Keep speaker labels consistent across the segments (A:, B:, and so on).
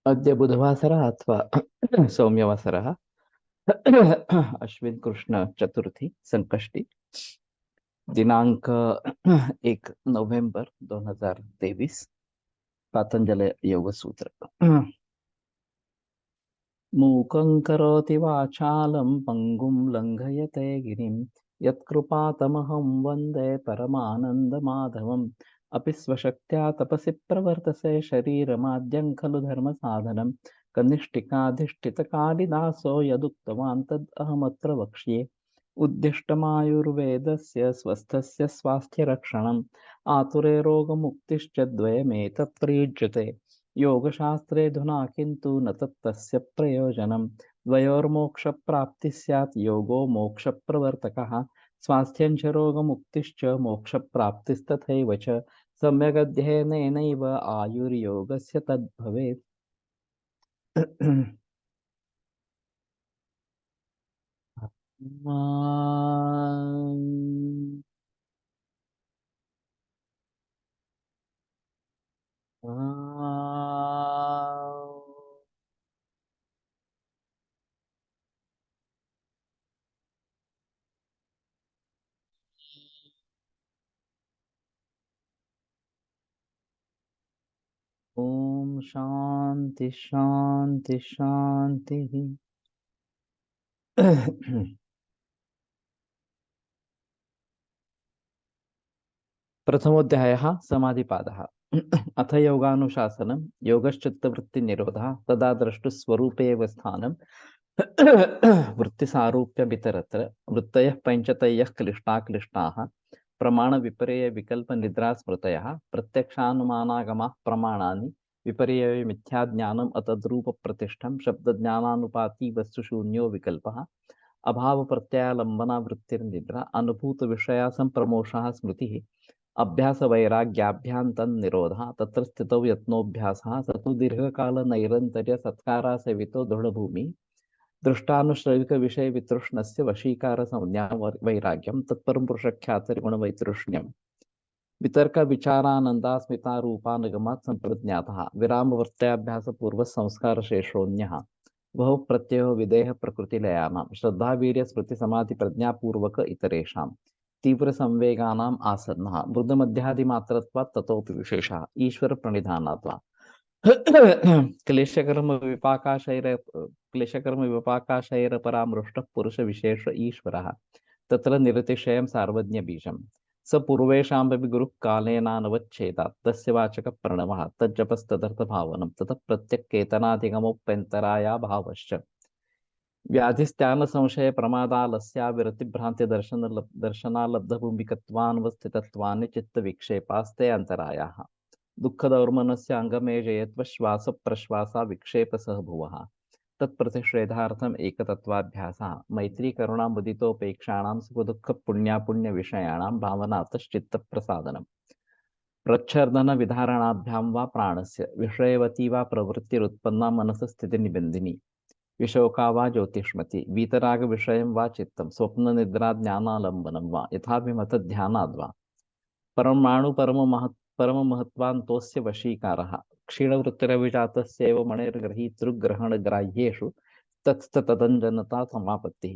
A: अद्य बुधवासरः अथवा सौम्यवासरः अश्विन कृष्ण चतुर्थी संकष्टी दिनांक 1 नोव्हेंबर 2023 पातंजल योग सूत्र। मूकं करोति वाचालं पंगुं लंघयते गिरिं यत्कृपातमहं वन्दे परमानन्दमाधवम् अपि स्वशक्त्या तपसि प्रवर्तसे शरीरमाद्यं खलु धर्मसाधनं कनिष्ठिकाधिष्ठितकालिदासो यदुक्तवान् तद् अहमत्र वक्ष्ये उद्दिष्टमायुर्वेदस्य स्वस्थस्य स्वास्थ्यरक्षणम् आतुरे रोगमुक्तिश्च द्वयमेतत् प्रयुज्यते योगशास्त्रेऽधुना किन्तु न तत्तस्य प्रयोजनं द्वयोर्मोक्षप्राप्तिः स्यात् योगो मोक्षप्रवर्तकः स्वास्थ्यं च रोगमुक्तिश्च मोक्षप्राप्तिस्तथैव च सम्यगध्ययनेनैव आयुर्योगस्य तद्भवेत्। ओम शांति शांति शांति। प्रथमोऽध्यायः समाधिपादः। अथ योगानुशासनं योगश्चित्तवृत्तिनिरोधः तदा द्रष्टुस्वरूपेव स्थानं वृत्तिसारूप्यमितरत्र वृत्तयः पञ्चतयः क्लिष्टाः प्रमाणविपर्ययविकल्पनिद्रास्मृतयः प्रत्यक्षानुमानागमाः प्रमाणानि विपर्यय मिथ्याज्ञानम् अतद्रूपप्रतिष्ठं शब्दज्ञानानुपाती वस्तुशून्यो विकल्पः अभावप्रत्ययालम्बना वृत्तिर्निद्रा अनुभूतविषयासम्प्रमोषः स्मृतिः अभ्यासवैराग्याभ्यां तन्निरोधः तत्र स्थितौ यत्नोऽभ्यासः स तु दीर्घकालनैरन्तर्यसत्कारासेवितो दृढभूमिः दृष्टानुश्रविकविषयवितृष्णस्य वशीकारसंज्ञा वैराग्यं तत्परं पुरुषख्यातरिगुणवैतृष्ण्यम् वितर्कविचारानन्दास्मितारूपानुगमात् सम्प्रज्ञातः विरामवर्त्याभ्यासपूर्वसंस्कारशेषोऽन्यः बहु प्रत्ययो विदेह प्रकृतिलयानां श्रद्धावीर्यस्मृतिसमाधिप्रज्ञापूर्वक इतरेषां तीव्रसंवेगानाम् आसन्नः मृदुमध्यादिमात्रत्वात् ततोऽपि विशेषः ईश्वरप्रणिधानात् वा क्लेशकर्म विपाकाशैरपरामृष्टः पुरुषविशेष ईश्वरः तत्र निरतिशयं सार्वज्ञबीजम् स पूर्वेषामपि गुरुः कालेनानवच्छेदात् तस्य वाचकः प्रणवः तज्जपस्तदर्थभावनं ततः प्रत्यक्केतनाधिगमोप्यन्तरायाभावश्च व्याधिस्त्यान संशय प्रमादालस्या दर्शनालब्धभूमिकत्वान्वस्थितत्वानि चित्तविक्षेपास्ते अंतरायाः दुःखदौर्मनस्य अङ्गमेजयत्व श्वासप्रश्वासा विक्षेपसह भुवः तत्प्रतिषेधार्थम् एकतत्वाभ्यासः मैत्रीकरुणामुदितोपेक्षाणां सुखदुःखपुण्यापुण्यविषयाणां भावनातश्चित्तप्रसादनम् प्रच्छर्दनविधारणाभ्यां वा प्राणस्य विषयवती वा प्रवृत्तिरुत्पन्ना मनसस्थितिनिबन्धिनी विशोका वा ज्योतिष्मति वीतरागविषयं वा चित्तं स्वप्ननिद्राज्ञानालम्बनं वा यथाभिमतध्यानाद्वा परममहत्वान्तोऽस्य वशीकारः क्षीणवृत्तिरभिजातस्यैव मणिर्गृहीतृग्रहणग्राह्येषु तत्स्तदञ्जनता समापत्तिः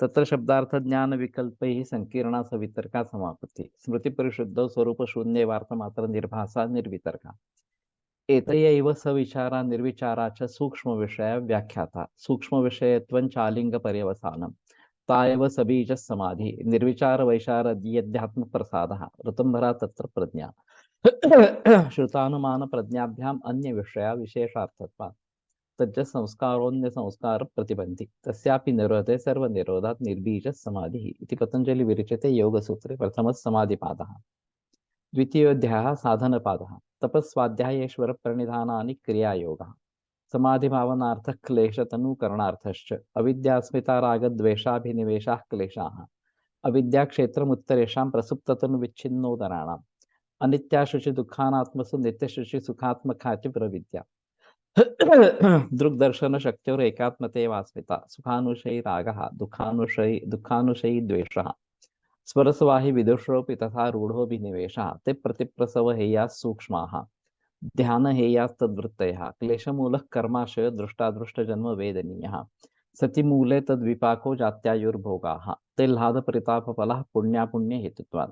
A: तत्र शब्दार्थज्ञानविकल्पैः सङ्कीर्णा सवितर्का समापत्तिः स्मृतिपरिशुद्धौ स्वरूपशून्येवार्थमात्रनिर्भासा निर्वितर्का एतयैव सविचारा निर्विचारा च सूक्ष्मविषया व्याख्याता सूक्ष्मविषयत्वं चालिङ्गपर्यवसानं ता एव सबीजः समाधि निर्विचारवैशारदीयध्यात्मप्रसादः ऋतुम्भरा तत्र प्रज्ञा श्रुतानुमानप्रज्ञाभ्याम् अन्यविषया विशेषार्थत्वात् तज्ज संस्कारोऽन्यसंस्कारप्रतिबन्धि तस्यापि निरोधे सर्वनिरोधात् निर्बीजः समाधिः इति पतञ्जलिविरचिते योगसूत्रे प्रथमः समाधिपादः। द्वितीयोऽध्यायः साधनपादः तपस्वाध्यायेश्वरप्रणिधानानि क्रियायोगः समाधिभावनार्थः क्लेशतनुकरणार्थश्च अविद्यास्मितारागद्वेषाभिनिवेशाः क्लेशाः अविद्याक्षेत्रमुत्तरेषां प्रसुप्ततनुविच्छिन्नोदराणाम् अनित्याशुचिदुःखानात्मसु नित्यशुचिसुखात्मका च प्रविद्या दृग्दर्शनशक्त्योरेकात्मतेवास्मिता सुखानुशयी रागः दुःखानुशयी द्वेषः स्मरसवाहि विदुषोऽपि तथा रूढोऽभिनिवेशः ते प्रतिप्रसव हेयाः सूक्ष्माः ध्यान हेयास्तद्वृत्तयः क्लेशमूलः कर्माशय दृष्टादृष्टजन्म वेदनीयः सति मूले तद्विपाको जात्यायुर्भोगाः तेल्लाद परितापफलः पुण्यापुण्य हेतुत्वात्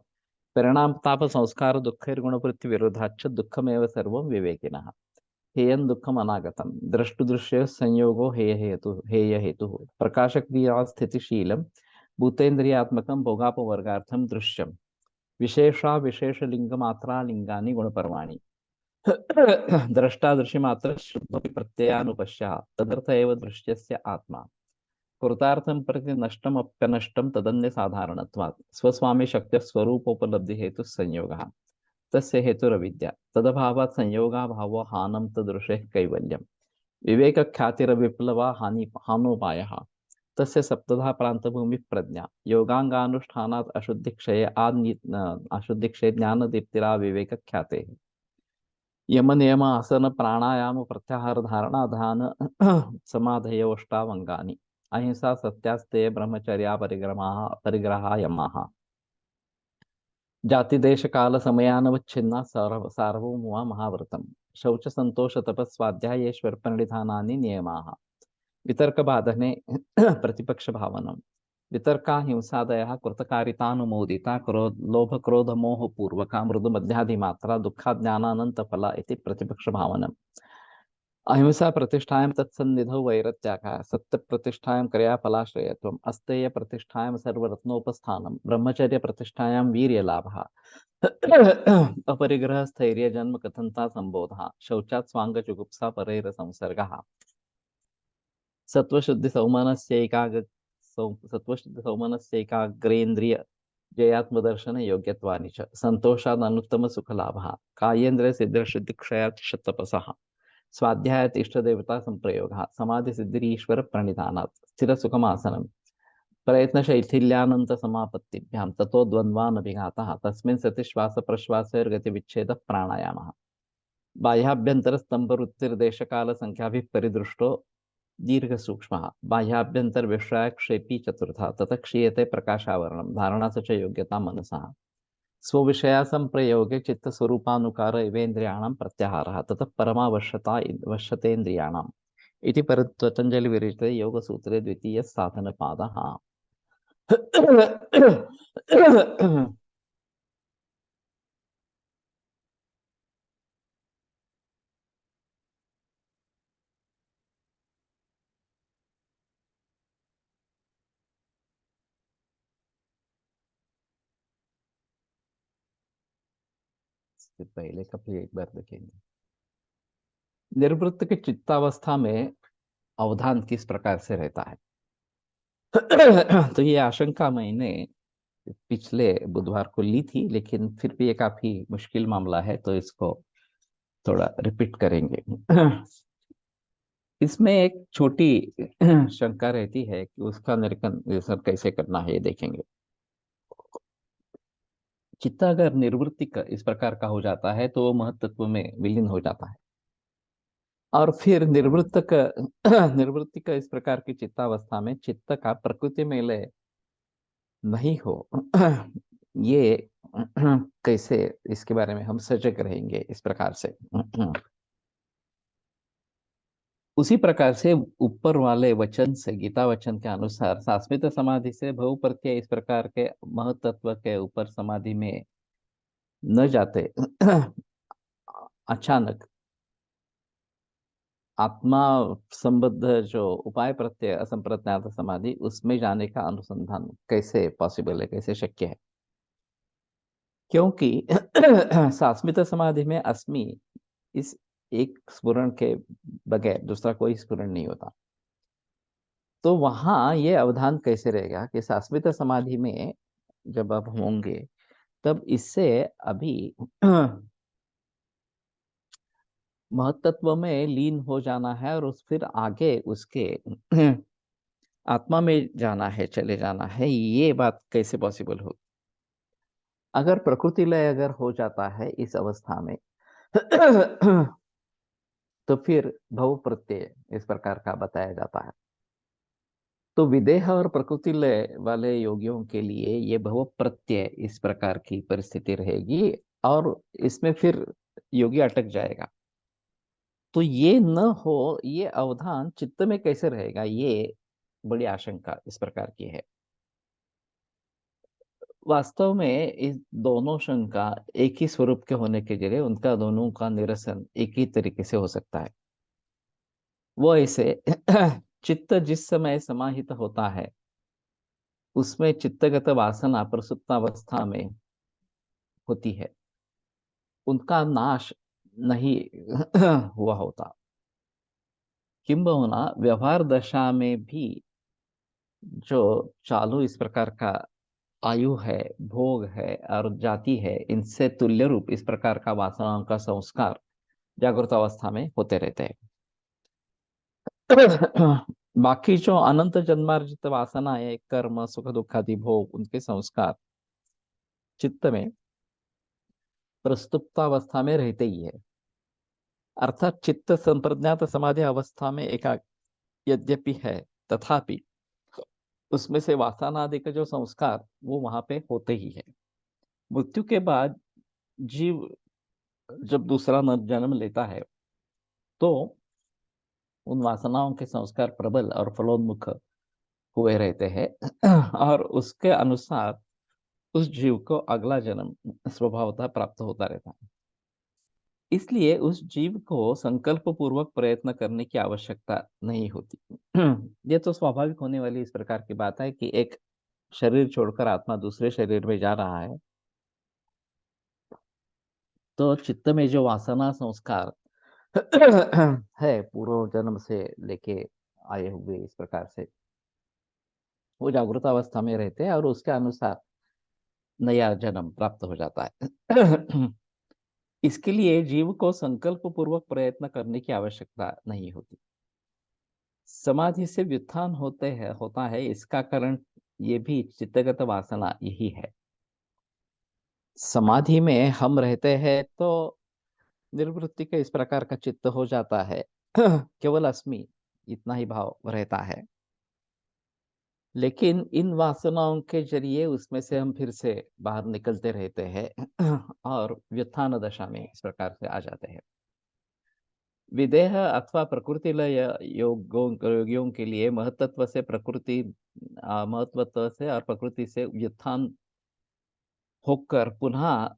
A: परिणाम ताप संस्कार दुःखैर्गुणवृत्ति विरोधाच्च दुःखमेव सर्वं विवेकिनः हेयं दुःखम अनागतम दृष्टुदृश्य संयोगो हेय हेतु प्रकाश क्रिया स्थितिशीलम भूतेन्द्रियात्मकं भोगापवर्गार्थम दृश्यम विशेषा विशेष लिंग मात्रा लिंगानि गुणपर्वाणि द्रष्टा दृश्यमात्र शुद्धि प्रत्ययानुपश्यः तदर्थ एव दृश्यस्य आत्मा कृतार्थं प्रति नष्टम अप्यनष्टम तदन्य साधारणत्वात् स्वस्वामी शक्ति स्वरूपोपलब्धि हेतु संयोगः तस्य हेतुरविद्या तदभावात् संयोगाभावो हानं तदृशेः कैवल्यम् विवेक ख्यातिरविप्लवा हानोपायः तस्य सप्तधा प्रान्तभूमि प्रज्ञा योगांगानुष्ठानात् अशुद्धि क्षये ज्ञान दीप्तिरा विवेक ख्याते यम नियम आसन प्राणायाम प्रत्याहार धारणा ध्यान समाधयोष्टावंगानि अहिंसा सत्यास्तेय ब्रह्मचर्या परिग्रहा यमाः जाति देश काल समयानवच्छिन्ना सार्वभौमा महाव्रतम शौच संतोष तपस्वाध्यायेश्वर प्रणिधानानि नियमाः वितर्क बाधने प्रतिपक्ष भावनम वितर्का हिंसादयः कृतकारितानुमोदिता क्रोध लोभ क्रोध मोह पूर्वका मृदु मध्याधिमात्रा दुःखाज्ञानानंत फला इति प्रतिपक्ष भावनम अहिंसा प्रतिष्ठायां तत्सन्निधौ वैरत्यागः सत्य प्रतिष्ठायां क्रियाफलाश्रयत्वम् अस्तेय प्रतिष्ठायां सर्वरत्नोपस्थानम् ब्रह्मचर्य प्रतिष्ठायां वीर्यलाभः अपरिग्रह स्थैर्य जन्म कथनता संबोधः शौचात् स्वांग जुगुप्सा परेर संसर्गः सत्वशुद्धि सत्वशुद्धि सौमनस्यैकाग्रेन्द्रिय जयात्मदर्शन योग्यत्वानि च संतोषाद अनुत्तम सुख लाभः कायेन्द्रिय सिद्धिशुद्धि क्षयात् शतपसः स्वाध्यायात् इष्टदेवता संप्रयोगः समाधि सिद्धि ईश्वर प्रणिधानात् स्थिर सुखमासनम प्रयत्न शैथिल्यानंत समापत्तिभ्यां ततो द्वन्द्वानभिघातः तस्मिन् सति श्वास प्रश्वासैर्गति विच्छेद प्राणायामः बाह्याभ्यंतर स्तंभवृत्तिर्देश काल संख्याभिः परिदृष्टो दीर्घ सूक्ष्म बाह्याभ्यंतर विश्राय क्षेपी चतुर्था ततः क्षीयते प्रकाशावरणम धारणा च योग्यता मनसा स्वविषया संप्रयोगे चित्त स्वरूपानुकार इवेन्द्रियाणां प्रत्याहारः ततः परमावश्यता वश्यतेन्द्रियाणाम् इति पतंजलि विरचिते योग सूत्रे द्वितीय साधन पादः इससे पहले का भी एक बार देखेंगे। निर्वृत्त की चित्तावस्था में अवधान किस प्रकार से रहता है। तो ये आशंका मैंने पिछले बुधवार को ली थी, लेकिन फिर भी ये काफी मुश्किल मामला है, तो इसको थोड़ा रिपीट करेंगे। इसमें एक छोटी शंका रहती है कि उसका निरीक्षण कैसे करना है, ये देखेंगे। चित्त अगर निर्वृत्ति का इस प्रकार का हो जाता है तो वो महत्त्व में विलीन हो जाता है, और फिर निर्वृत्ति का इस प्रकार की चित्तावस्था में चित्त का प्रकृति में लय नहीं हो, ये कैसे, इसके बारे में हम सजग रहेंगे इस प्रकार से। उसी प्रकार से ऊपर वाले वचन से, गीता वचन के अनुसार सास्मित समाधि से भव प्रत्यय इस प्रकार के महत्त्व के ऊपर समाधि में न जाते अचानक आत्मा संबद्ध जो उपाय प्रत्यय असंप्रज्ञात समाधि, उसमें जाने का अनुसंधान कैसे पॉसिबल है, कैसे शक्य है। क्योंकि सास्मित समाधि में अस्मि इस एक स्फुरण के बगैर दूसरा कोई स्फुरण नहीं होता। तो वहां ये अवधान कैसे रहेगा कि सास्मित समाधि में जब आप होंगे तब इससे अभी महत्त्व में लीन हो जाना है, और उस फिर आगे उसके आत्मा में जाना है, चले जाना है। ये बात कैसे पॉसिबल हो। अगर प्रकृति लय अगर हो जाता है इस अवस्था में तो फिर भव प्रत्यय इस प्रकार का बताया जाता है। तो विदेह और प्रकृति लय वाले योगियों के लिए ये भव प्रत्यय इस प्रकार की परिस्थिति रहेगी, और इसमें फिर योगी अटक जाएगा। तो ये न हो, ये अवधान चित्त में कैसे रहेगा, ये बड़ी आशंका इस प्रकार की है। वास्तव में इस दोनों शंका एक ही स्वरूप के होने के जरिए उनका दोनों का निरसन एक ही तरीके से हो सकता है। वो ऐसे चित्त जिस समय समाहित होता है उसमें चित्तगत वासना प्रसुप्तावस्था में होती है, उनका नाश नहीं हुआ होता। किंबहुना व्यवहार दशा में भी जो चालू इस प्रकार का आयु है, भोग है और जाति है, इनसे तुल्य रूप इस प्रकार का वासनाओं का संस्कार जागृत अवस्था में होते रहते हैं। बाकी जो अनंत जन्मार्जित वासना है, कर्म, सुख दुख आदि भोग, उनके संस्कार चित्त में प्रस्तुप्तावस्था में रहते ही है। अर्थात चित्त संप्रज्ञात समाधि अवस्था में एकाग्र यद्यपि है, तथापि उसमें से वासना आदि के जो संस्कार वो वहां पे होते ही है। मृत्यु के बाद जीव जब दूसरा जन्म लेता है तो उन वासनाओं के संस्कार प्रबल और फलोन्मुख हुए रहते हैं और उसके अनुसार उस जीव को अगला जन्म स्वभावतः प्राप्त होता रहता है। इसलिए उस जीव को संकल्प पूर्वक प्रयत्न करने की आवश्यकता नहीं होती। ये तो स्वाभाविक होने वाली इस प्रकार की बात है कि एक शरीर छोड़कर आत्मा दूसरे शरीर में जा रहा है, तो चित्त में जो वासना संस्कार है पूर्व जन्म से लेके आए हुए इस प्रकार से वो जागृत अवस्था में रहते हैं और उसके अनुसार नया जन्म प्राप्त हो जाता है। इसके लिए जीव को संकल्प पूर्वक प्रयत्न करने की आवश्यकता नहीं होती। समाधि से व्युत्थान होता है, इसका कारण ये भी चित्तगत वासना यही है। समाधि में हम रहते हैं तो निर्वृत्ति के इस प्रकार का चित्त हो जाता है। केवल अस्मि इतना ही भाव रहता है, लेकिन इन वासनाओं के जरिए उसमें से हम फिर से बाहर निकलते रहते हैं और व्युत्थान दशा में इस प्रकार से आ जाते हैं। विदेह अथवा प्रकृति लय योगियों के लिए महत्वत्व से और प्रकृति से व्युत्थान होकर पुनः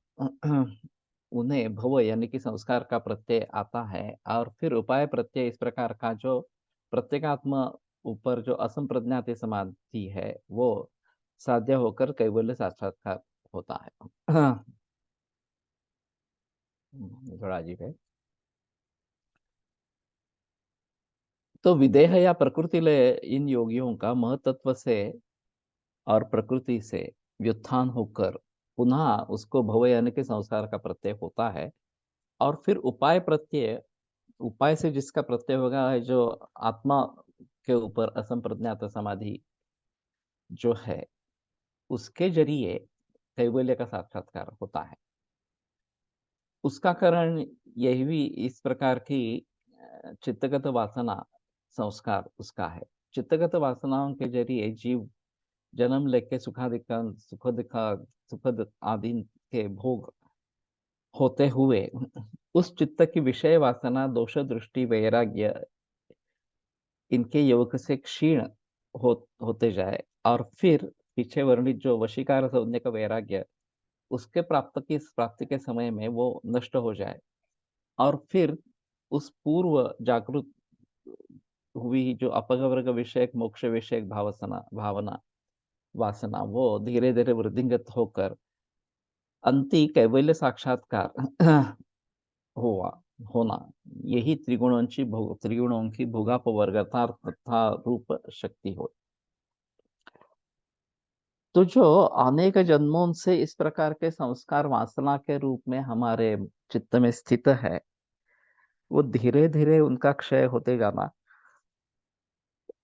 A: उन्हें भव यानी कि संस्कार का प्रत्यय आता है और फिर उपाय प्रत्यय इस प्रकार का जो प्रत्येगात्म ऊपर जो असंप्रज्ञात समाधि है वो साध्य होकर कैवल्य साक्षात्कार होता है। थोड़ा अजीब है। तो विदेह या प्रकृति लय इन योगियों का महतत्व से और प्रकृति से व्युत्थान होकर पुनः उसको भव यानी कि संसार का प्रत्यय होता है और फिर उपाय प्रत्यय, उपाय से जिसका प्रत्यय होगा है जो आत्मा के ऊपर असंप्रज्ञात समाधि जो है उसके जरिए कैवल्य का साक्षात्कार होता है। उसका कारण यही भी इस प्रकार की चित्तगत वासना संस्कार उसका है। चित्तगत वासनाओं के जरिए जीव जन्म लेके सुखद आदि के भोग होते हुए उस चित्त की विषय वासना, दोष, दृष्टि, वैराग्य इनके योग से क्षीण होते जाए और फिर पीछे वर्णित जो वशीकार संज्ञा का वैराग्य उसके प्राप्ति के समय में वो नष्ट हो जाए और फिर उस पूर्व जागृत हुई जो अपवर्ग विषयक मोक्ष विषयक भावना वासना वो धीरे धीरे वृद्धिंगत होकर अंति कैवल्य साक्षात्कार हुआ होना, यही त्रिगुणों की भोगापवर्गता तथा रूप शक्ति हो। तो जो अनेक जन्मों से इस प्रकार के संस्कार वासना के रूप में हमारे चित्त में स्थित है वो धीरे धीरे उनका क्षय होते जाना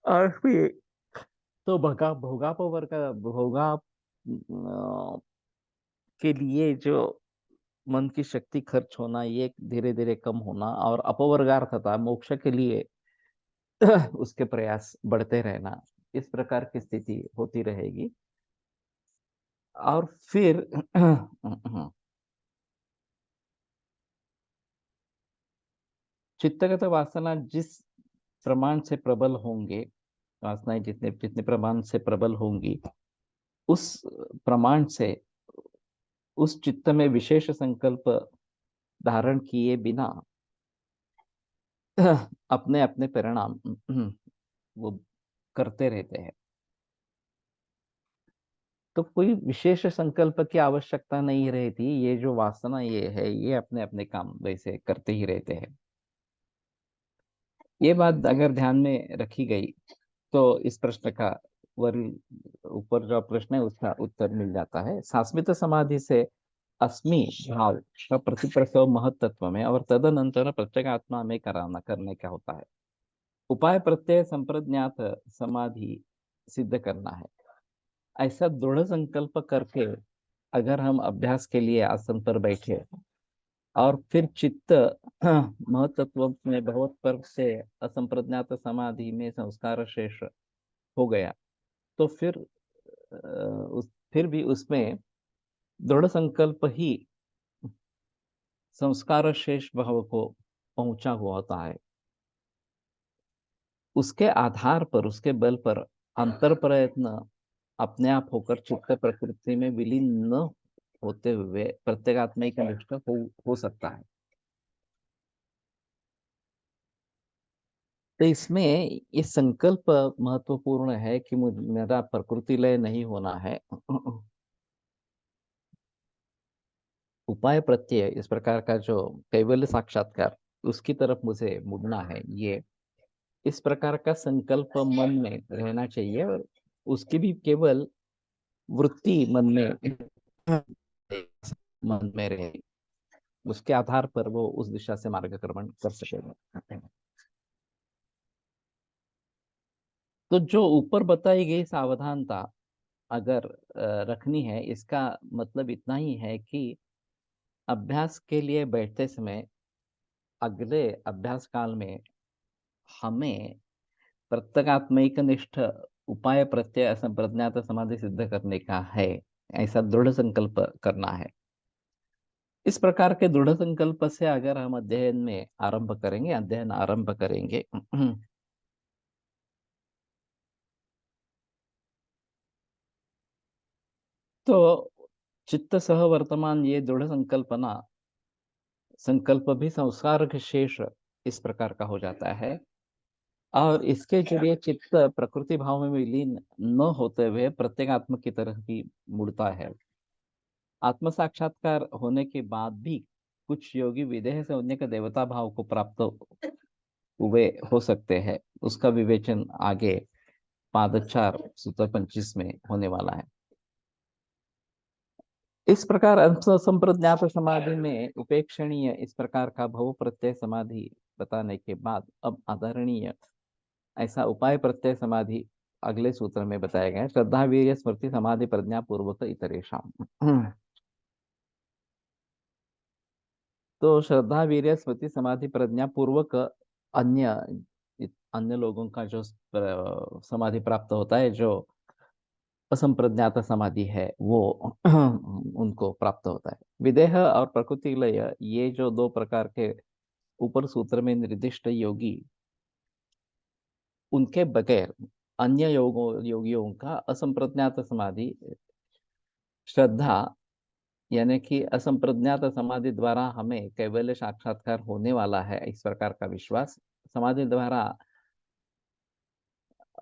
A: और फिर तो भोगा के लिए जो मन की शक्ति खर्च होना ये धीरे धीरे कम होना और अपवर्गार्थता मोक्ष के लिए उसके प्रयास बढ़ते रहना, इस प्रकार की स्थिति होती रहेगी। और फिर चित्तगत वासना जिस प्रमाण से प्रबल होंगे, वासनाएं जितने जितने प्रमाण से प्रबल होंगी, उस प्रमाण से उस चित्त में विशेष संकल्प धारण किए बिना अपने अपने परिणाम वो करते रहते हैं। तो कोई विशेष संकल्प की आवश्यकता नहीं रहती, ये जो वासना ये है, ये अपने अपने काम वैसे करते ही रहते हैं। ये बात अगर ध्यान में रखी गई तो इस प्रश्न का वर ऊपर जो प्रश्न है उसका उत्तर मिल जाता है। शास्मित समाधि से अस्मि भाव का प्रतिप्रसव महत्त्व में और तदनंतर प्रत्यगात्मा में कराना करने का होता है। उपाय प्रत्यय संप्रज्ञात समाधि सिद्ध करना है। ऐसा दृढ़ संकल्प करके अगर हम अभ्यास के लिए आसन पर बैठे और फिर चित्त महतत्व में बहुत पर से असंप्रज्ञात समाधि में संस्कार शेष हो गया, तो फिर फिर भी उसमें दृढ़ संकल्प ही संस्कार शेष भाव को पहुंचा हुआ होता है। उसके आधार पर, उसके बल पर अंतर प्रयत्न अपने आप होकर चित्त प्रकृति में विलीन न होते हुए प्रत्येगात्मिक निष्ठ हो सकता है। तो इसमें ये संकल्प महत्वपूर्ण है कि मेरा प्रकृति लय नहीं होना है। उपाय प्रत्यय इस प्रकार का जो कैवल्य साक्षात्कार, उसकी तरफ मुझे मुड़ना है, ये इस प्रकार का संकल्प मन में रहना चाहिए और उसकी भी केवल वृत्ति मन में रहे, उसके आधार पर वो उस दिशा से मार्गक्रमण कर सकेगा। तो जो ऊपर बताई गई सावधानता अगर रखनी है, इसका मतलब इतना ही है कि अभ्यास के लिए बैठते समय अगले अभ्यास काल में हमें प्रत्यगात्मिक निष्ठ उपाय प्रत्यय असंप्रज्ञात समाधि सिद्ध करने का है, ऐसा दृढ़ संकल्प करना है। इस प्रकार के दृढ़ संकल्प से अगर हम अध्ययन आरंभ करेंगे तो चित्त सह वर्तमान ये दृढ़ संकल्प भी संस्कार के शेष इस प्रकार का हो जाता है और इसके जरिए चित्त प्रकृति भाव में विलीन न होते हुए प्रत्येगात्म की तरह ही मुड़ता है। आत्म साक्षात्कार होने के बाद भी कुछ योगी विदेह से उन्हें का देवता भाव को प्राप्त हुए हो सकते हैं। उसका विवेचन आगे पाद 4 सूत्र 25 में होने वाला है। इस प्रकार संप्रज्ञात समाधि में उपेक्षणीय इस प्रकार का भव प्रत्यय समाधि बताने के बाद अब आदरणीय ऐसा उपाय प्रत्यय समाधि अगले सूत्र में बताया गया है। श्रद्धा वीर्य स्मृति समाधि प्रज्ञा पूर्वक इतरेशम। तो श्रद्धा वीर्य स्मृति समाधि प्रज्ञा पूर्वक अन्य अन्य लोगों का जो समाधि प्राप्त होता है, जो असंप्रज्ञात समाधि है, वो उनको प्राप्त होता है। विदेह और प्रकृति लय ये जो दो प्रकार के ऊपर सूत्र में निर्दिष्ट योगी, उनके बगैर अन्य योगियों का असंप्रज्ञात समाधि श्रद्धा यानी कि असंप्रज्ञात समाधि द्वारा हमें कैवल्य साक्षात्कार होने वाला है, इस प्रकार का विश्वास, समाधि द्वारा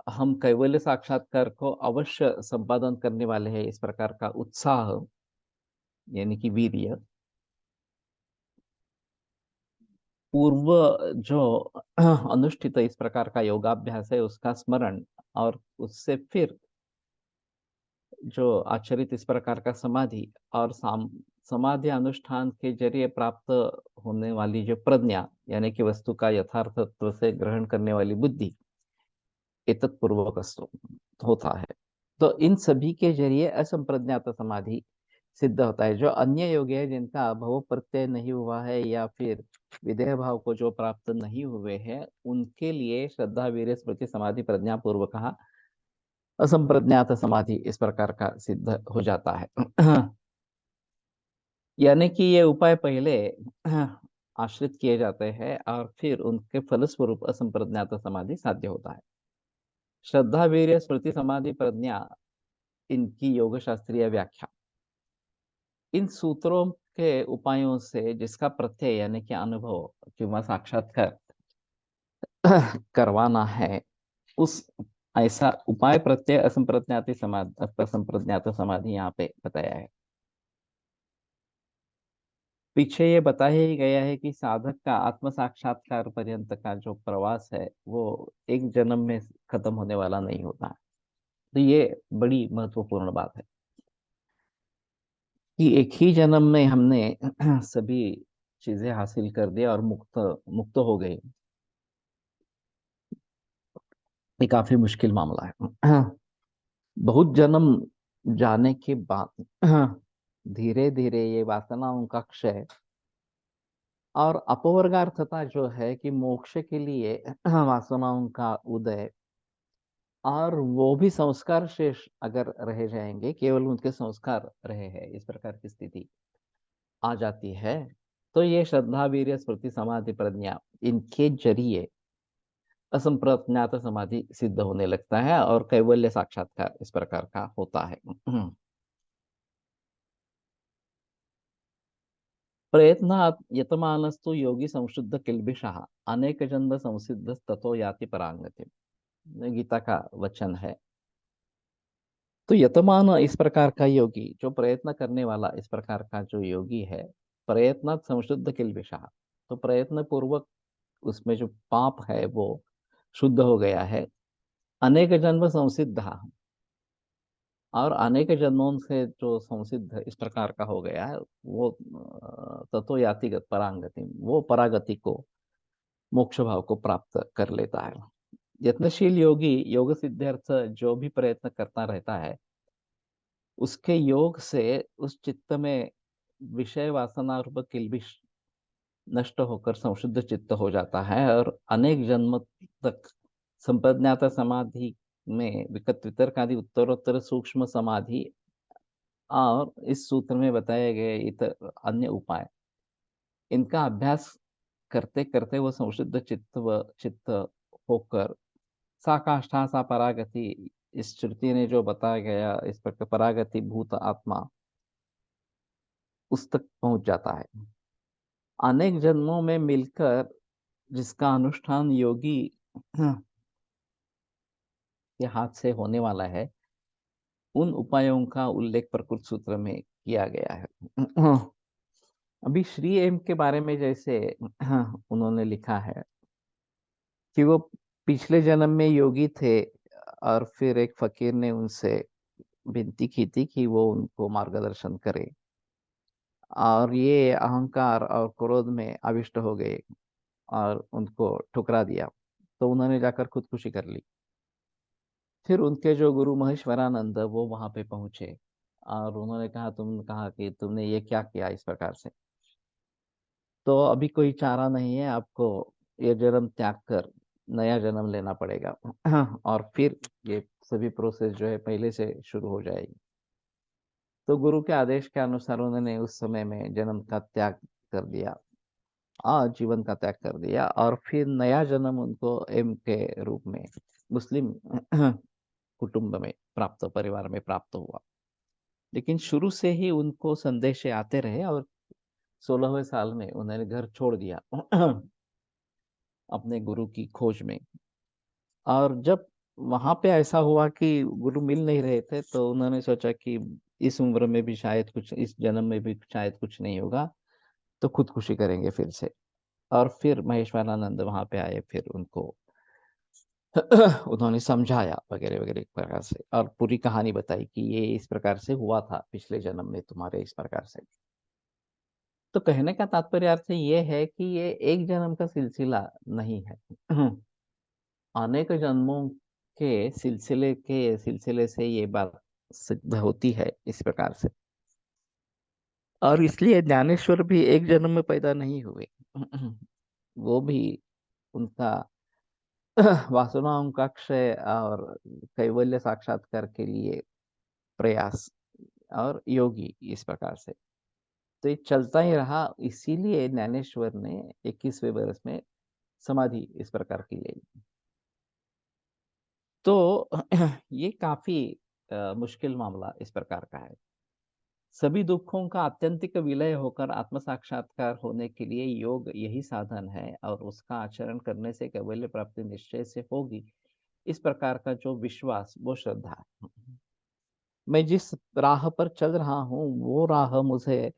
A: हम कैवल्य साक्षात्कार को अवश्य संपादन करने वाले हैं, इस प्रकार का उत्साह यानी कि वीर्य, पूर्व जो अनुष्ठित इस प्रकार का योगाभ्यास है उसका स्मरण और उससे फिर जो आचरित इस प्रकार का समाधि और समाधि अनुष्ठान के जरिए प्राप्त होने वाली जो प्रज्ञा यानी कि वस्तु का यथार्थत्व से ग्रहण करने वाली बुद्धि, एतत्पूर्वक होता है। तो इन सभी के जरिए असंप्रज्ञात समाधि सिद्ध होता है। जो अन्य योग है जिनका भव प्रत्यय नहीं हुआ है या फिर विदेह भाव को जो प्राप्त नहीं हुए हैं, उनके लिए श्रद्धा वीर्य स्मृति समाधि प्रज्ञा पूर्वक असंप्रज्ञात समाधि इस प्रकार का सिद्ध हो जाता है। यानी कि ये उपाय पहले आश्रित किए जाते हैं और फिर उनके फलस्वरूप असंप्रज्ञात समाधि साध्य होता है। श्रद्धा, वीर्य, स्मृति, समाधि, प्रज्ञा, इनकी योग शास्त्रीय व्याख्या। इन सूत्रों के उपायों से जिसका प्रत्यय यानी कि अनुभव किंवा साक्षात्कार करवाना है, उस ऐसा उपाय प्रत्यय असंप्रज्ञात समाधि यहाँ पे बताया है। पीछे ये बताया ही गया है कि साधक का आत्म साक्षात्कार पर्यंत का जो प्रवास है वो एक जन्म में खत्म होने वाला नहीं होता। तो ये बड़ी महत्वपूर्ण बात है कि एक ही जन्म में हमने सभी चीजें हासिल कर दिया और मुक्त मुक्त हो गए। ये काफी मुश्किल मामला है। बहुत जन्म जाने के बाद धीरे धीरे ये वासनाओं का क्षय और अपवर्गार्थता जो है कि मोक्ष के लिए वासनाओं का उदय, और वो भी संस्कार शेष अगर रह जाएंगे, केवल उनके संस्कार रहे हैं, इस प्रकार की स्थिति आ जाती है। तो ये श्रद्धा, वीर्य, स्मृति, समाधि, प्रज्ञा, इनके जरिए असंप्रज्ञात समाधि सिद्ध होने लगता है और कैवल्य साक्षात्कार इस प्रकार का होता है। प्रयत्नात् यतमानस्तु योगी संशुद्ध किल्बिषः अनेक जन्म संसिद्ध ततो याति परांगति। गीता का वचन है। तो यतमान इस प्रकार का योगी, जो प्रयत्न करने वाला इस प्रकार का जो योगी है, प्रयत्नात् संशुद्ध किल्बिषः, तो प्रयत्न पूर्वक उसमें जो पाप है वो शुद्ध हो गया है। अनेक जन्म संसिद्ध, और अनेक जन्मों से जो संसिद्ध इस प्रकार का हो गया है, वो ततो याति परांगति, वो परागति को, मोक्ष भाव को प्राप्त कर लेता है। यत्नशील योगी योग सिद्ध्यर्थ जो भी प्रयत्न करता रहता है, उसके योग से उस चित्त में विषय वासना रूप किल्बिष नष्ट होकर संशुद्ध चित्त हो जाता है और अनेक जन्म तक संप्रज्ञात समाधि में विकट वितर्क आदि उत्तरोत्तर सूक्ष्म समाधि और इस सूत्र में बताए गए इतर अन्य उपाय, इनका अभ्यास करते करते वो संशुद्ध चित्त होकर सा काष्ठा सा परागति, इस श्रुति ने जो बताया गया इस प्रकार परागति भूत आत्मा, उस तक पहुंच जाता है। अनेक जन्मों में मिलकर जिसका अनुष्ठान योगी के हाथ से होने वाला है, उन उपायों का उल्लेख प्रकृत सूत्र में किया गया है। अभी श्री एम के बारे में जैसे उन्होंने लिखा है कि वो पिछले जन्म में योगी थे और फिर एक फकीर ने उनसे विनती की थी कि वो उनको मार्गदर्शन करे, और ये अहंकार और क्रोध में आविष्ट हो गए और उनको ठुकरा दिया। तो उन्होंने जाकर खुदकुशी कर ली। फिर उनके जो गुरु महेश्वरानंद वो वहां पे पहुंचे और उन्होंने कहा, तुम कहा कि तुमने ये क्या किया इस प्रकार से, तो अभी कोई चारा नहीं है, आपको ये जन्म त्याग कर नया जन्म लेना पड़ेगा। और फिर ये सभी प्रोसेस जो है पहले से शुरू हो जाएगी। तो गुरु के आदेश के अनुसार उन्होंने उस समय में जन्म का त्याग कर दिया, जीवन का त्याग कर दिया, और फिर नया जन्म उनको एम के रूप में मुस्लिम कुटुंब में प्राप्त, परिवार में प्राप्त हुआ। लेकिन शुरू से ही उनको संदेश आते रहे और 16वें साल में उन्होंने घर छोड़ दिया अपने गुरु की खोज में। और जब वहां पे ऐसा हुआ कि गुरु मिल नहीं रहे थे, तो उन्होंने सोचा कि इस उम्र में भी शायद कुछ, इस जन्म में भी शायद कुछ नहीं होगा, तो खुदकुशी करेंगे फिर से। और फिर महेश्वरानंद वहां पे आए, फिर उनको उन्होंने समझाया वगैरह वगैरह एक प्रकार से, और पूरी कहानी बताई कि ये इस प्रकार से हुआ था पिछले जन्म में तुम्हारे इस प्रकार से। तो कहने का तात्पर्य अर्थ ये है कि ये एक जन्म का सिलसिला नहीं है। अनेक जन्मों के सिलसिले से ये बात सिद्ध होती है इस प्रकार से। और इसलिए ज्ञानेश्वर भी एक जन्म में पैदा नहीं हुए। वो भी उनका वासनाओं का क्षय और कैवल्य साक्षात्कार के लिए प्रयास, और योगी इस प्रकार से। तो ये चलता ही रहा, इसीलिए ज्ञानेश्वर ने 21वें वर्ष में समाधि इस प्रकार की ले ली। तो ये काफ़ी मुश्किल मामला इस प्रकार का है। सभी दुखों का आत्यंतिक विलय होकर आत्म साक्षात्कार होने के लिए योग यही साधन है और उसका आचरण करने से कैवल्य प्राप्ति निश्चय से होगी। इस प्रकार का जो विश्वास, वो श्रद्धा है। मैं जिस राह पर चल रहा हूँ, वो राह मुझे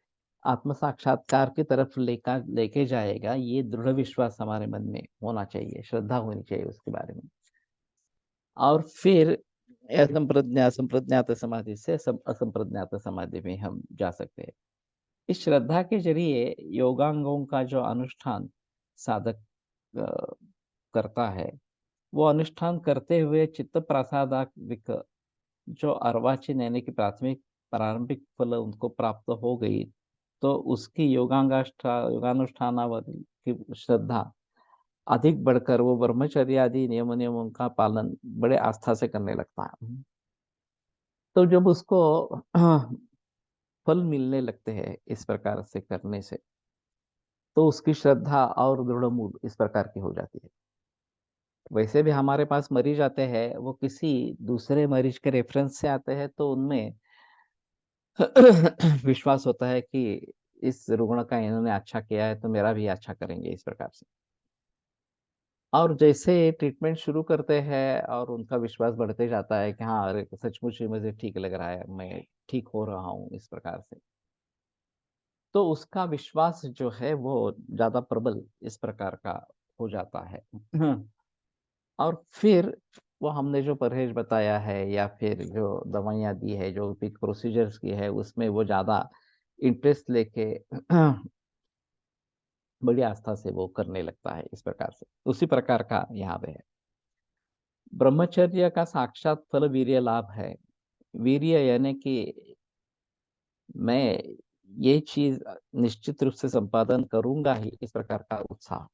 A: आत्म साक्षात्कार की तरफ लेके जाएगा, ये दृढ़ विश्वास हमारे मन में होना चाहिए, श्रद्धा होनी चाहिए उसके बारे में। और फिर असंप्रज्ञात समाधि से असंप्रज्ञात समाधि में हम जा सकते हैं। इस श्रद्धा के जरिए योगांगों का जो अनुष्ठान साधक अ, करता है, वो अनुष्ठान करते हुए चित्त प्रसादात्मिक जो अर्वाचीन यानी कि प्राथमिक प्रारंभिक फल उनको प्राप्त हो गई, तो उसकी योगानुष्ठानावधि की श्रद्धा अधिक बढ़कर वो ब्रह्मचर्य आदि नियमों का पालन बड़े आस्था से करने लगता है। तो जब उसको फल मिलने लगते हैं इस प्रकार से करने से, तो उसकी श्रद्धा और दृढ़ मूल इस प्रकार की हो जाती है। वैसे भी हमारे पास मरीज आते हैं, वो किसी दूसरे मरीज के रेफरेंस से आते हैं, तो उनमें विश्वास होता है कि इस रुग्ण का इन्होंने अच्छा किया है, तो मेरा भी अच्छा करेंगे इस प्रकार से। और जैसे ट्रीटमेंट शुरू करते हैं और उनका विश्वास बढ़ते जाता है कि हाँ, अरे सचमुच ही मुझे ठीक लग रहा है, मैं ठीक हो रहा हूँ इस प्रकार से। तो उसका विश्वास जो है वो ज़्यादा प्रबल इस प्रकार का हो जाता है। और फिर वो हमने जो परहेज बताया है या फिर जो दवाइयाँ दी है, जो भी प्रोसीजर्स की है, उसमें वो ज़्यादा इंटरेस्ट लेके बड़ी आस्था से वो करने लगता है इस प्रकार से। उसी प्रकार का यहाँ पे है। ब्रह्मचर्य का साक्षात फल वीर्य लाभ है। वीर्य यानी कि मैं ये चीज़ निश्चित रूप से संपादन करूँगा ही, इस प्रकार का उत्साह।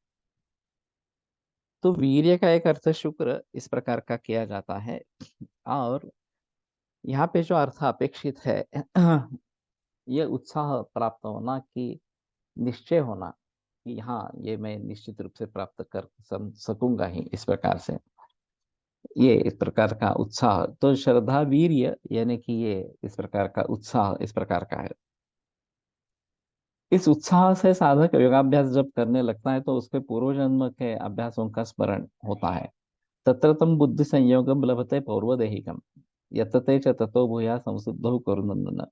A: तो वीर्य का एक अर्थ शुक्र इस प्रकार का किया जाता है और यहाँ पे जो अर्थ अपेक्षित है ये उत्साह प्राप्त होना कि निश्चय होना कि हाँ, ये मैं निश्चित रूप से प्राप्त कर सकूंगा ही इस प्रकार से। ये इस प्रकार का उत्साह, तो श्रद्धा वीर्य यानी कि ये इस प्रकार का उत्साह इस प्रकार का है। इस उत्साह से साधक योगाभ्यास जब करने लगता है, तो उसके पूर्व जन्म के अभ्यासों का स्मरण होता है। तत्र तम बुद्धि संयोगम लभते पौर्वदेहिकम यतते च ततो भूया संशुद्धौ कुरुनंदन।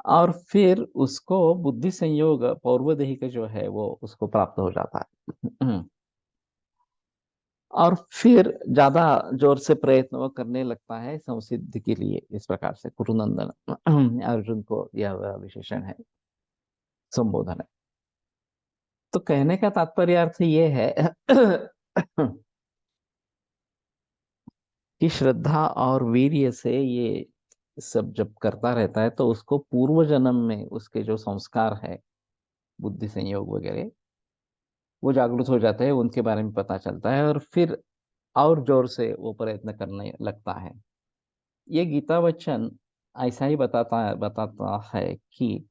A: और फिर उसको बुद्धि संयोग पौर्वदेहिक जो है वो उसको प्राप्त हो जाता है। और फिर ज्यादा जोर से प्रयत्न वो करने लगता है संसिद्धि के लिए इस प्रकार से कुरुनंदन अर्जुन को यह विशेषण है, संबोधन है। तो कहने का तात्पर्य अर्थ ये है कि श्रद्धा और वीर्य से ये सब जब करता रहता है, तो उसको पूर्व जन्म में उसके जो संस्कार है, बुद्धि संयोग वगैरह, वो जागृत हो जाते हैं, उनके बारे में पता चलता है और फिर और जोर से वो प्रयत्न करने लगता है। ये गीता वचन ऐसा ही बताता बताता है कि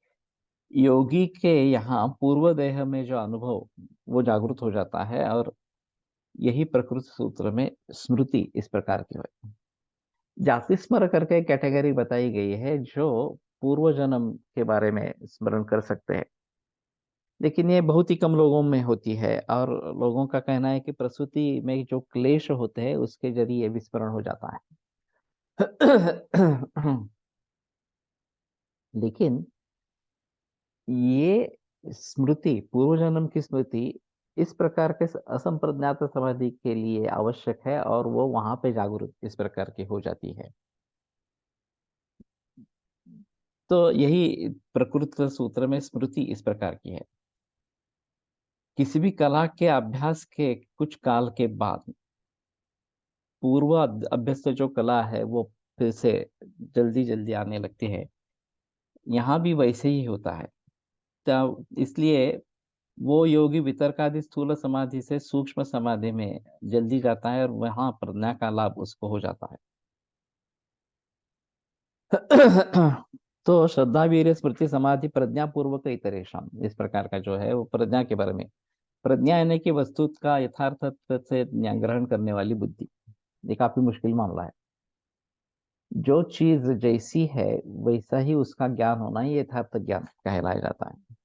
A: योगी के यहाँ पूर्व देह में जो अनुभव वो जागृत हो जाता है और यही प्रकृति सूत्र में स्मृति इस प्रकार की है। जाति स्मरण करके एक कैटेगरी बताई गई है जो पूर्व जन्म के बारे में स्मरण कर सकते हैं, लेकिन ये बहुत ही कम लोगों में होती है और लोगों का कहना है कि प्रसूति में जो क्लेश होते हैं उसके जरिए विस्मरण हो जाता है। लेकिन ये स्मृति, पूर्व जन्म की स्मृति इस प्रकार के असंप्रज्ञात समाधि के लिए आवश्यक है और वो वहां पे जागरूक इस प्रकार की हो जाती है। तो यही प्रकृत सूत्र में स्मृति इस प्रकार की है। किसी भी कला के अभ्यास के कुछ काल के बाद पूर्व अभ्यस्त जो कला है वो फिर से जल्दी जल्दी आने लगती है। यहाँ भी वैसे ही होता है। तो इसलिए वो योगी वितर्कादि स्थूल समाधि से सूक्ष्म समाधि में जल्दी जाता है और वहां प्रज्ञा का लाभ उसको हो जाता है। तो श्रद्धा वीर्य स्मृति समाधि प्रज्ञा पूर्वक इतरेशम, इस प्रकार का जो है वो प्रज्ञा के बारे में। प्रज्ञा यानी कि वस्तु का यथार्थ से ग्रहण करने वाली बुद्धि। ये काफी मुश्किल मामला है। जो चीज जैसी है वैसा ही उसका ज्ञान होना ही यथार्थ ज्ञान कहलाया जाता है।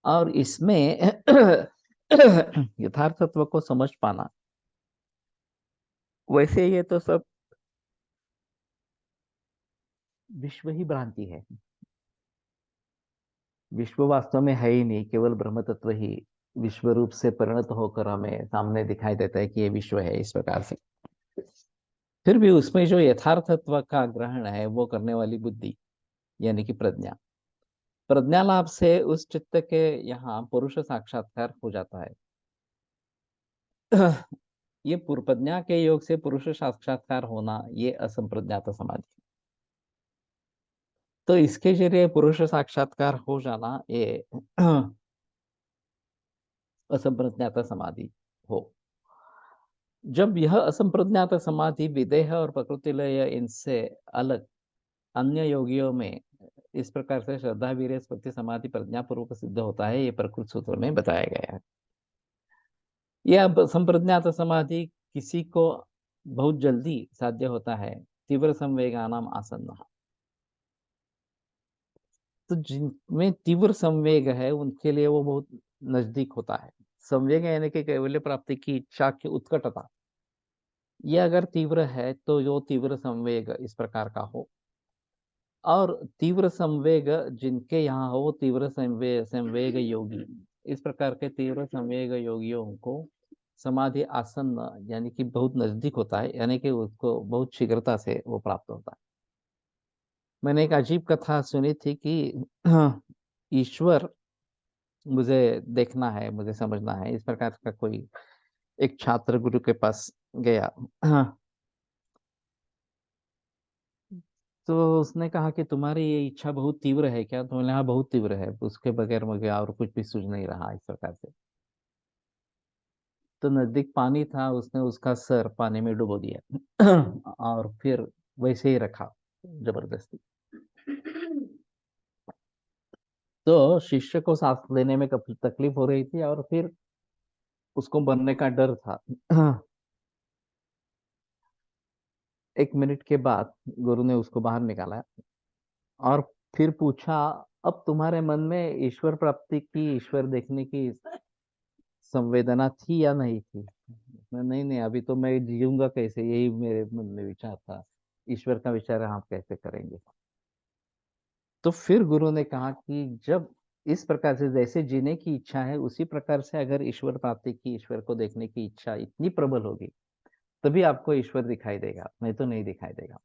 A: और इसमें यथार्थत्व को समझ पाना, वैसे ये तो सब विश्व ही भ्रांति है। विश्व वास्तव में है ही नहीं, केवल ब्रह्म तत्व ही विश्व रूप से परिणत होकर हमें सामने दिखाई देता है कि ये विश्व है इस प्रकार से। फिर भी उसमें जो यथार्थत्व का ग्रहण है वो करने वाली बुद्धि यानी कि प्रज्ञा, प्रज्ञा लाभ से उस चित्त के यहाँ पुरुष साक्षात्कार हो जाता है। ये पूर्व प्रज्ञा के योग से पुरुष साक्षात्कार होना ये असंप्रज्ञात समाधि। तो इसके जरिए पुरुष साक्षात्कार हो जाना ये असंप्रज्ञात समाधि हो। जब यह असंप्रज्ञात समाधि विदेह और प्रकृति लय इनसे अलग अन्य योगियों में इस प्रकार से श्रद्धा वीर्य स्मृति समाधि प्रज्ञा पूर्वक सिद्ध होता है, ये प्रकृत सूत्र में बताया गया है। यह संप्रज्ञात समाधि किसी को बहुत जल्दी साध्य होता है, तीव्र संवेगानाम आसन्न। तो जिनमें तीव्र संवेग है उनके लिए वो बहुत नजदीक होता है। संवेग यानी कि कैवल्य प्राप्ति की इच्छा की उत्कटता, ये अगर तीव्र है तो जो तीव्र संवेग इस प्रकार का हो। और तीव्र संवेग जिनके यहाँ हो वो तीव्र संवेग संवेग योगी, इस प्रकार के तीव्र संवेग योगियों को समाधि आसन्न यानी कि बहुत नजदीक होता है, यानी कि उसको बहुत शीघ्रता से वो प्राप्त होता है। मैंने एक अजीब कथा सुनी थी कि ईश्वर मुझे देखना है, मुझे समझना है, इस प्रकार का कोई एक छात्र गुरु के पास गया। तो उसने कहा कि तुम्हारी ये इच्छा बहुत तीव्र है क्या? तो मैंने कहा बहुत तीव्र है, उसके बगैर मुझे और कुछ भी सूझ नहीं रहा इस प्रकार से। तो नजदीक पानी था, उसने उसका सर पानी में डुबो दिया और फिर वैसे ही रखा जबरदस्ती। तो शिष्य को सांस लेने में तकलीफ हो रही थी और फिर उसको मरने का डर था। 1 मिनट के बाद गुरु ने उसको बाहर निकाला और फिर पूछा, अब तुम्हारे मन में ईश्वर प्राप्ति की, ईश्वर देखने की संवेदना थी या नहीं थी? नहीं नहीं, अभी तो मैं जीऊंगा कैसे, यही मेरे मन में विचार था, ईश्वर का विचार हम कैसे करेंगे? तो फिर गुरु ने कहा कि जब इस प्रकार से जैसे जीने की इच्छा है उसी प्रकार से अगर ईश्वर प्राप्ति की, ईश्वर को देखने की इच्छा इतनी प्रबल होगी तभी आपको ईश्वर दिखाई देगा, नहीं तो नहीं दिखाई देगा।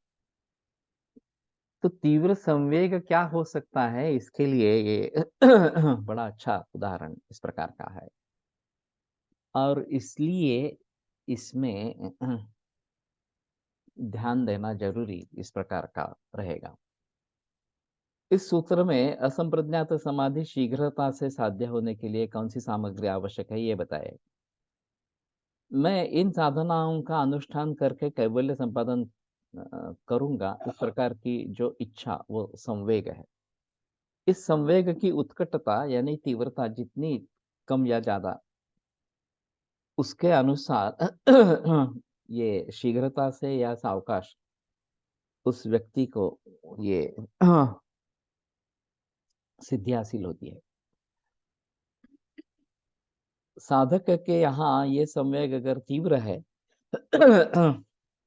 A: तो तीव्र संवेग क्या हो सकता है, इसके लिए ये बड़ा अच्छा उदाहरण इस प्रकार का है। और इसलिए इसमें ध्यान देना जरूरी इस प्रकार का रहेगा। इस सूत्र में असंप्रज्ञात समाधि शीघ्रता से साध्य होने के लिए कौन सी सामग्री आवश्यक है ये बताए। मैं इन साधनाओं का अनुष्ठान करके कैवल्य संपादन करूंगा, इस प्रकार की जो इच्छा वो संवेग है। इस संवेग की उत्कटता यानी तीव्रता जितनी कम या ज्यादा, उसके अनुसार ये शीघ्रता से या सावकाश उस व्यक्ति को ये सिद्धि हासिल होती है। साधक के यहाँ ये संवेग अगर तीव्र है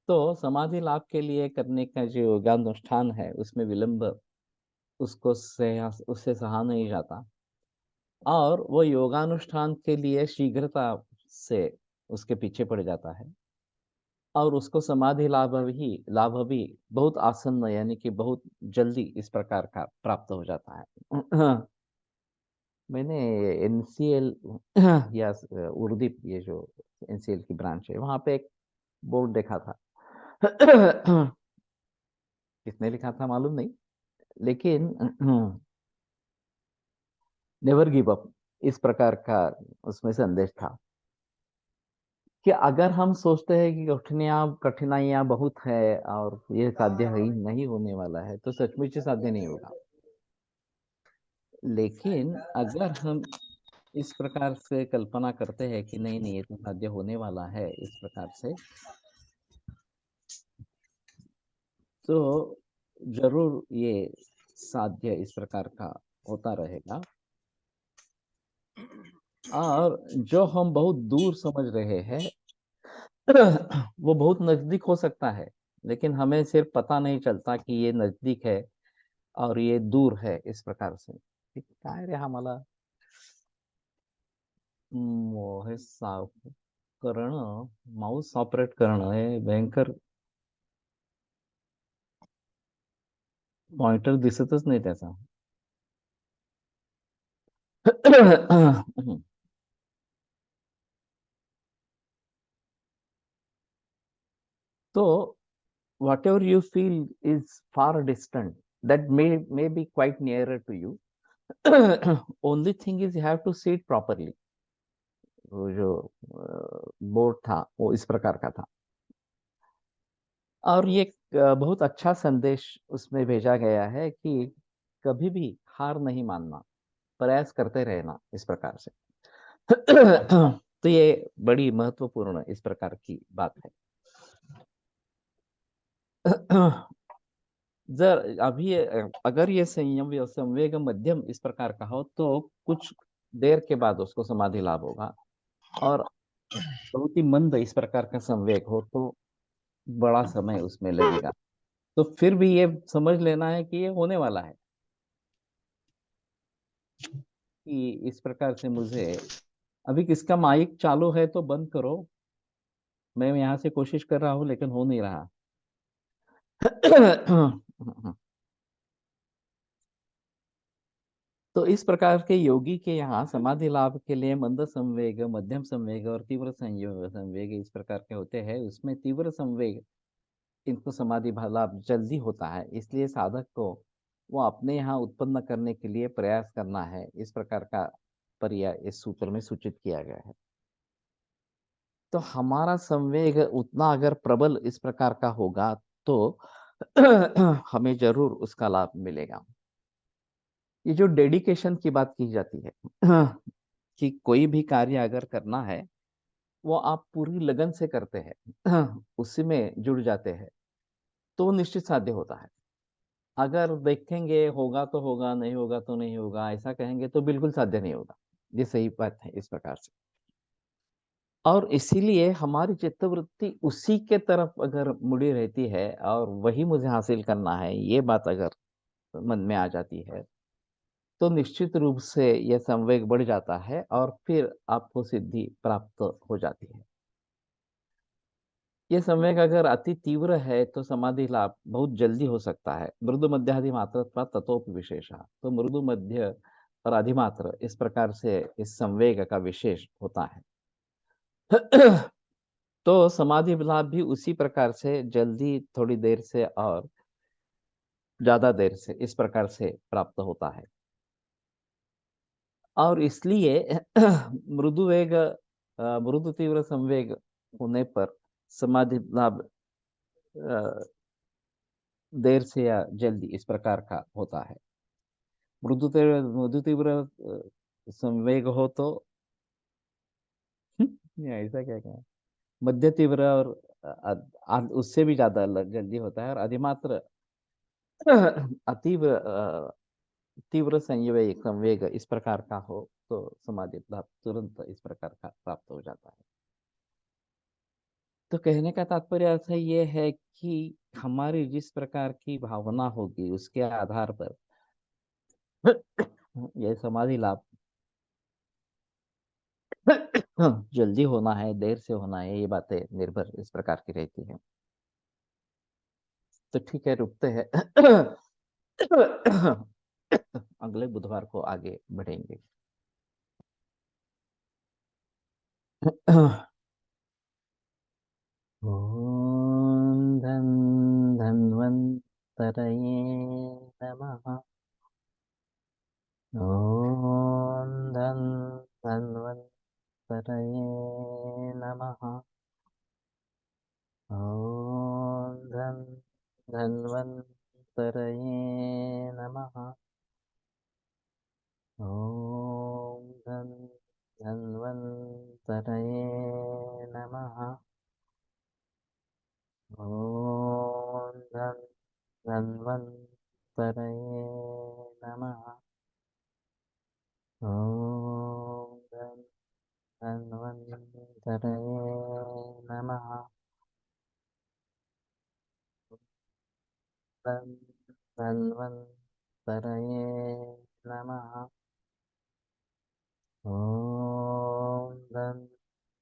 A: तो समाधि लाभ के लिए करने का जो योगानुष्ठान है उसमें विलंब उसको उससे सहा नहीं जाता, और वो योगानुष्ठान के लिए शीघ्रता से उसके पीछे पड़ जाता है, और उसको समाधि लाभ भी बहुत आसन्न यानी कि बहुत जल्दी इस प्रकार का प्राप्त हो जाता है। मैंने एनसीएल या उर्दीप, ये जो एनसीएल की ब्रांच है, वहां पे एक बोर्ड देखा था। किसने लिखा था मालूम नहीं, लेकिन नेवर गिव अप इस प्रकार का उसमें संदेश था कि अगर हम सोचते हैं कि कठिनाइयाँ कठिनाइयाँ बहुत है और ये साध्य ही नहीं होने वाला है, तो सचमुच ही साध्य नहीं होगा। लेकिन अगर हम इस प्रकार से कल्पना करते हैं कि नहीं नहीं, ये तो साध्य होने वाला है इस प्रकार से, तो जरूर ये साध्य इस प्रकार का होता रहेगा। और जो हम बहुत दूर समझ रहे हैं वो बहुत नजदीक हो सकता है, लेकिन हमें सिर्फ पता नहीं चलता कि ये नजदीक है और ये दूर है इस प्रकार से। काय रे आम्हाला हे करणं, माउस ऑपरेट करणं हे भयंकर, पॉइंटर दिसतच नाही त्याचा. So whatever you feel is far distant, that may be quite nearer to you. Only thing is you have to see it properly. वो जो बोर्ड था वो इस प्रकार का था, और ये बहुत अच्छा संदेश उसमें भेजा गया है कि कभी भी हार नहीं मानना, प्रयास करते रहना इस प्रकार से। तो ये बड़ी महत्वपूर्ण इस प्रकार की बात है। जर अभी अगर ये संयम या संवेग मध्यम इस प्रकार का हो तो कुछ देर के बाद उसको समाधि लाभ होगा, और बहुत ही मंद इस प्रकार का संवेग हो तो बड़ा समय उसमें लगेगा। तो फिर भी ये समझ लेना है कि ये होने वाला है, कि इस प्रकार से मुझे अभी किसका माइक चालू है तो बंद करो, मैं यहाँ से कोशिश कर रहा हूँ लेकिन हो नहीं रहा। तो इस प्रकार के योगी के यहाँ समाधि लाभ के लिए मंद संवेग, मध्यम संवेग और तीव्र संयोग संवेग इस प्रकार के होते हैं। उसमें तीव्र संवेग इनको समाधि लाभ जल्दी होता है, इसलिए साधक को वो अपने यहाँ उत्पन्न करने के लिए प्रयास करना है, इस प्रकार का पर्याय इस सूत्र में सूचित किया गया है। तो हमारा संवेग उतना अगर प्रबल इस प्रकार का होगा तो हमें जरूर उसका लाभ मिलेगा। ये जो डेडिकेशन की बात की जाती है कि कोई भी कार्य अगर करना है, वो आप पूरी लगन से करते हैं, उसी में जुड़ जाते हैं, तो वो निश्चित साध्य होता है। अगर देखेंगे होगा तो होगा, नहीं होगा तो नहीं होगा, ऐसा कहेंगे तो बिल्कुल साध्य नहीं होगा। ये सही बात है इस प्रकार से। और इसीलिए हमारी चित्तवृत्ति उसी के तरफ अगर मुड़ी रहती है और वही मुझे हासिल करना है, ये बात अगर मन में आ जाती है, तो निश्चित रूप से यह संवेग बढ़ जाता है और फिर आपको सिद्धि प्राप्त हो जाती है। ये संवेग अगर अति तीव्र है तो समाधि लाभ बहुत जल्दी हो सकता है। मृदु मध्यादि मात्रत्वा ततोपि विशेषः, तो मृदु मध्य और अधिमात्र इस प्रकार से इस संवेग का विशेष होता है। तो समाधि लाभ भी उसी प्रकार से जल्दी, थोड़ी देर से और ज्यादा देर से इस प्रकार से प्राप्त होता है। और इसलिए मृदु वेग मृदु तीव्र संवेग होने पर समाधि लाभ देर से या जल्दी इस प्रकार का होता है। मृदु तीव्र संवेग हो तो ये ऐसा क्या कहा, मध्य तीव्र और उससे भी ज्यादा जल्दी होता है, और अधिमात्र अतीव्र तीव्र संवेग संवेग इस प्रकार का हो तो समाधि लाभ तुरंत इस प्रकार का प्राप्त हो जाता है। तो कहने का तात्पर्य अर्थ ये है कि हमारी जिस प्रकार की भावना होगी उसके आधार पर यह समाधि लाभ जल्दी होना है, देर से होना है, ये बातें निर्भर इस प्रकार की रहती है। तो ठीक है, रुकते हैं। अगले बुधवार को आगे बढ़ेंगे। ॐ धन धन्वन्तरये नमः। ॐ धन धन्वन्तरये नमः। ॐ धन्वन्तरये नमः। ॐ धन्वन्तरये नमः। ॐ धन्वन्तरये नमः। ॐ धन्वन्तरये नमः। धन्वन्तरये नमः। ॐ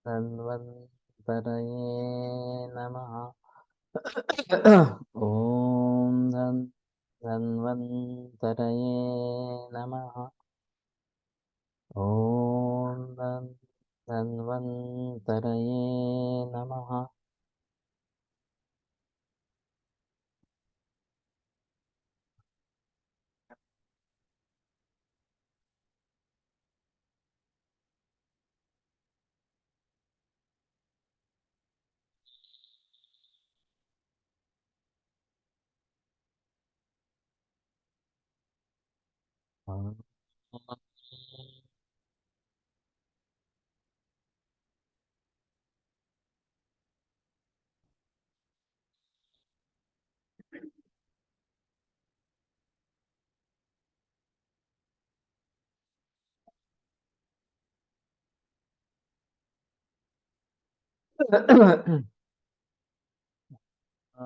A: धन्वन्तरये नमः। ॐ धन्वन्तरये नमः। ॐ धन्वन्तरये नमः। आ,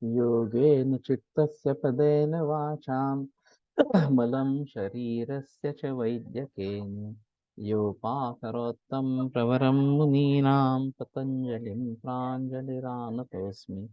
A: योगेन चित्तस्य पदेन वाचां मलं शरीरस्य च वैद्यकेन योपाकरोत्तं प्रवरं मुनीनां पतञ्जलिं प्राञ्जलिरानतोऽस्मि।